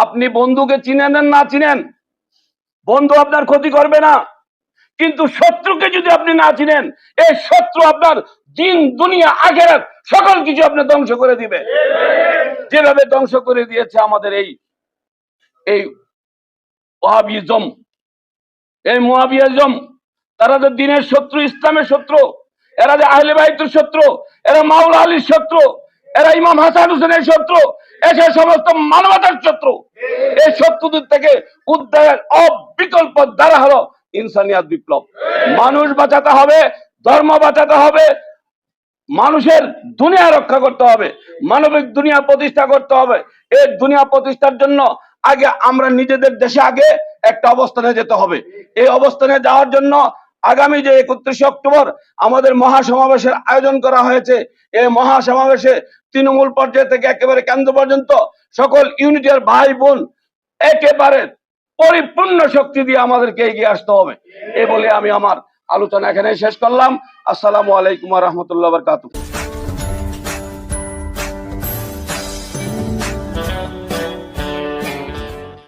আপনি বন্ধুকে চিনেন না চিনেন, বন্ধু আপনার ক্ষতি করবে না, কিন্তু শত্রুকে যদি আপনি না চিনেন, এই শত্রু আপনার দিন দুনিয়া আখেরাত সকল কিছু আপনি ধ্বংস করে দিবে। যেভাবে ধ্বংস করে দিয়েছে আমাদের এই এই ওয়াহাবিজম, এই মুয়াবিয়াজম, তারা যে দিনের শত্রু, ইসলামের শত্রু, এরা যে আহলে বাইতের শত্রু, এরা মাওলা আলীর শত্রু, এরা ইমাম হাসান হোসেনের শত্রু, এসে সমস্ত মানবতার শত্রু। এই শত্রুদের থেকে উদ্ধারের অবিকল্প দ্বারা হলো ইনসানিয়াত বিপ্লব। মানুষ বাঁচাতে হবে, ধর্ম বাঁচাতে হবে, মানুষের দুনিয়া রক্ষা করতে হবে, মানবিক দুনিয়া প্রতিষ্ঠা করতে হবে। এই দুনিয়া প্রতিষ্ঠার জন্য আগে আমরা নিজেদের দেশে আগে একটা অবস্থানে যেতে হবে। এই অবস্থানে যাওয়ার জন্য আগামী যে 31 অক্টোবর আমাদের মহাসমাবেশের আয়োজন করা হয়েছে, এই মহাসমাবেশে তৃণমূল পর্যায় থেকে একেবারে কেন্দ্র পর্যন্ত সকল ইউনিটের ভাই বোন একেবারে পরিপূর্ণ শক্তি দিয়ে আমাদেরকে এগিয়ে আসতে হবে। এই বলে আমি আমার আলোচনা এখানে শেষ করলাম। আসসালামু আলাইকুম ওয়া রাহমাতুল্লাহি ওয়া বারাকাতুহু।